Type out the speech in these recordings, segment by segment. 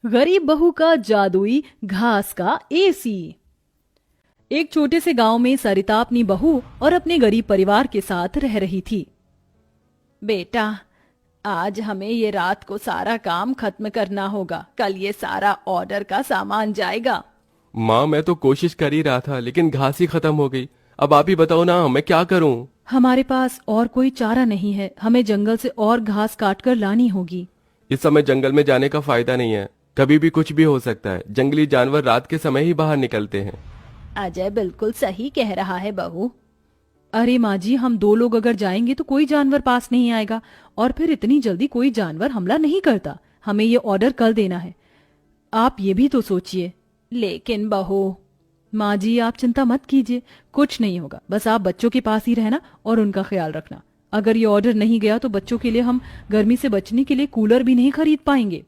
गरीब बहू का जादुई घास का एसी। एक छोटे से गांव में सरिता अपनी बहू और अपने गरीब परिवार के साथ रह रही थी। बेटा, आज हमें ये रात को सारा काम खत्म करना होगा, कल ये सारा ऑर्डर का सामान जाएगा। माँ, मैं तो कोशिश कर ही रहा था लेकिन घास ही खत्म हो गई। अब आप ही बताओ ना, मैं क्या करूँ। हमारे पास और कोई चारा नहीं है, हमें जंगल से और घास काट कर लानी होगी। इस समय जंगल में जाने का फायदा नहीं है, कभी भी कुछ भी हो सकता है। जंगली जानवर रात के समय ही बाहर निकलते हैं। अजय बिल्कुल सही कह रहा है बहू। अरे माँ जी, हम दो लोग अगर जाएंगे तो कोई जानवर पास नहीं आएगा, और फिर इतनी जल्दी कोई जानवर हमला नहीं करता। हमें ये ऑर्डर कल देना है, आप ये भी तो सोचिए। लेकिन बहू। माँ जी, आप चिंता मत कीजिए, कुछ नहीं होगा। बस आप बच्चों के पास ही रहना और उनका ख्याल रखना। अगर ये ऑर्डर नहीं गया तो बच्चों के लिए हम गर्मी से बचने के लिए कूलर भी नहीं खरीद पाएंगे।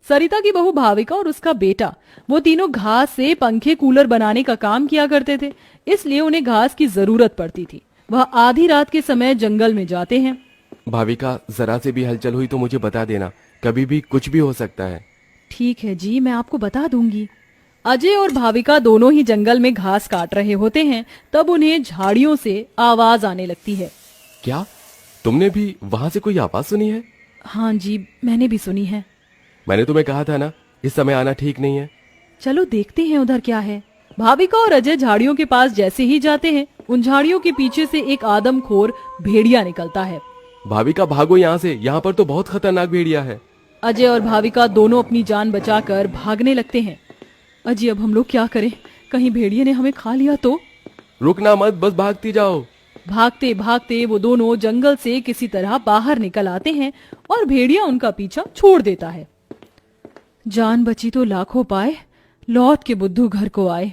सरिता की बहू भाविका और उसका बेटा, वो तीनों घास से पंखे कूलर बनाने का काम किया करते थे, इसलिए उन्हें घास की जरूरत पड़ती थी। वह आधी रात के समय जंगल में जाते हैं। भाविका, जरा से भी हलचल हुई तो मुझे बता देना, कभी भी कुछ भी हो सकता है। ठीक है जी, मैं आपको बता दूंगी। अजय और भाविका दोनों ही जंगल में घास काट रहे होते हैं, तब उन्हें झाड़ियों से आवाज आने लगती है। क्या तुमने भी वहां से कोई आवाज सुनी है? हाँ जी, मैंने भी सुनी है। मैंने तुम्हें कहा था ना, इस समय आना ठीक नहीं है। चलो देखते हैं उधर क्या है। भाविका और अजय झाड़ियों के पास जैसे ही जाते हैं, उन झाड़ियों के पीछे से एक आदमखोर भेड़िया निकलता है। भाविका, भागो यहाँ से, यहाँ पर तो बहुत खतरनाक भेड़िया है। अजय और भाविका दोनों अपनी जान बचाकर भागने लगते हैं। अजय, अब हम लोग क्या करें? कहीं भेड़िए ने हमें खा लिया तो? रुकना मत, बस भागती जाओ। भागते भागते वो दोनों जंगल से किसी तरह बाहर निकल आते हैं और भेड़िया उनका पीछा छोड़ देता है। जान बची तो लाखों पाए, लौट के बुद्धू घर को आए।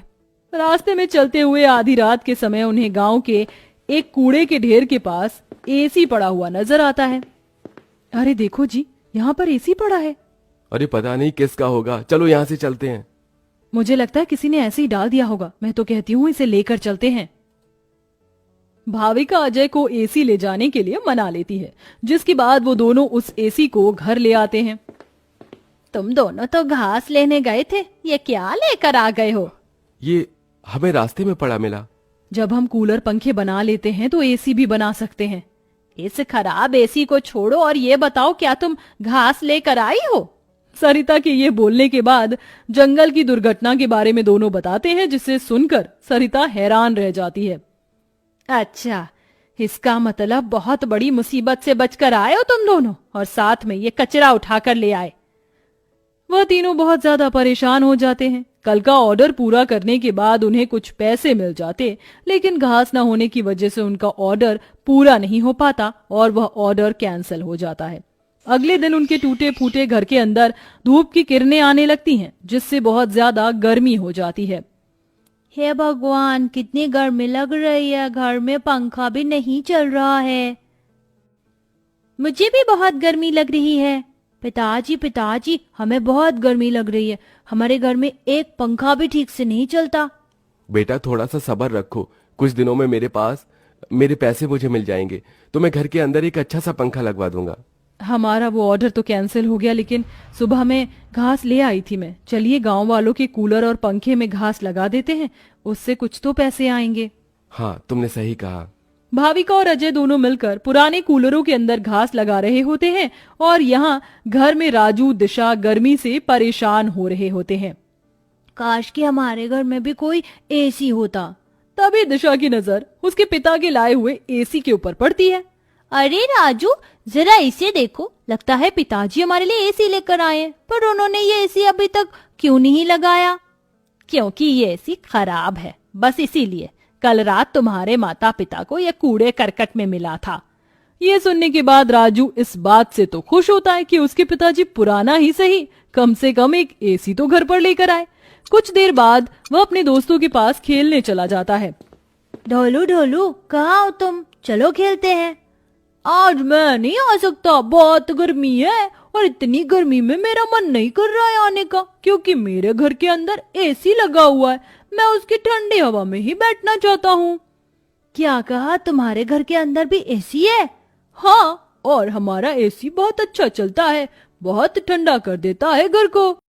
रास्ते में चलते हुए आधी रात के समय उन्हें गांव के एक कूड़े के ढेर के पास एसी पड़ा हुआ नजर आता है। अरे देखो जी, यहाँ पर एसी पड़ा है। अरे पता नहीं किसका होगा, चलो यहाँ से चलते हैं। मुझे लगता है किसी ने ऐसे ही डाल दिया होगा। मैं तो कहती हूँ इसे लेकर चलते हैं। भाविका अजय को एसी ले जाने के लिए मना लेती है, जिसके बाद वो दोनों उस एसी को घर ले आते हैं। तुम दोनों तो घास लेने गए थे, ये क्या लेकर आ गए हो? ये हमें रास्ते में पड़ा मिला। जब हम कूलर पंखे बना लेते हैं तो एसी भी बना सकते हैं। इस खराब एसी को छोड़ो और ये बताओ, क्या तुम घास लेकर आई हो? सरिता के ये बोलने के बाद जंगल की दुर्घटना के बारे में दोनों बताते हैं, जिसे सुनकर सरिता हैरान रह जाती है। अच्छा, इसका मतलब बहुत बड़ी मुसीबत से बचकर आए हो तुम दोनों, और साथ में ये कचरा उठाकर ले आए। वह तीनों बहुत ज्यादा परेशान हो जाते हैं। कल का ऑर्डर पूरा करने के बाद उन्हें कुछ पैसे मिल जाते, लेकिन घास न होने की वजह से उनका ऑर्डर पूरा नहीं हो पाता और वह ऑर्डर कैंसिल हो जाता है। अगले दिन उनके टूटे फूटे घर के अंदर धूप की किरणें आने लगती हैं, जिससे बहुत ज्यादा गर्मी हो जाती है। हे भगवान, कितनी गर्मी लग रही है, घर में पंखा भी नहीं चल रहा है। मुझे भी बहुत गर्मी लग रही है। पिताजी पिताजी, हमें बहुत गर्मी लग रही है, हमारे घर में एक पंखा भी ठीक से नहीं चलता। बेटा, थोड़ा सा सब्र रखो, कुछ दिनों में मेरे पैसे मुझे मिल जाएंगे तो मैं घर के अंदर एक अच्छा सा पंखा लगवा दूंगा। हमारा वो ऑर्डर तो कैंसिल हो गया, लेकिन सुबह में घास ले आई थी मैं। चलिए गांव वालों के कूलर और पंखे में घास लगा देते हैं, उससे कुछ तो पैसे आएंगे। हाँ, तुमने सही कहा। भाविका और अजय दोनों मिलकर पुराने कूलरों के अंदर घास लगा रहे होते हैं, और यहाँ घर में राजू दिशा गर्मी से परेशान हो रहे होते हैं। काश कि हमारे घर में भी कोई एसी होता। तभी दिशा की नजर उसके पिता के लाए हुए एसी के ऊपर पड़ती है। अरे राजू, जरा इसे देखो, लगता है पिताजी हमारे लिए एसी लेकर आए हैं, पर उन्होंने ये एसी अभी तक क्यों नहीं लगाया? क्योंकि ये एसी खराब है, बस इसीलिए। कल रात तुम्हारे माता पिता को यह कूड़े करकट में मिला था। ये सुनने के बाद राजू इस बात से तो खुश होता है कि उसके पिताजी पुराना ही सही, कम से कम एक एसी तो घर पर लेकर आए। कुछ देर बाद वह अपने दोस्तों के पास खेलने चला जाता है। ढोलू ढोलू, कहाँ हो तुम? चलो खेलते हैं। आज मैं नहीं आ सकता, बहुत गर्मी है, और इतनी गर्मी में मेरा मन नहीं कर रहा है आने का, क्योंकि मेरे घर के अंदर एसी लगा हुआ है। मैं उसकी ठंडी हवा में ही बैठना चाहता हूँ। क्या कहा? तुम्हारे घर के अंदर भी एसी है? हाँ, और हमारा एसी बहुत अच्छा चलता है, बहुत ठंडा कर देता है घर को।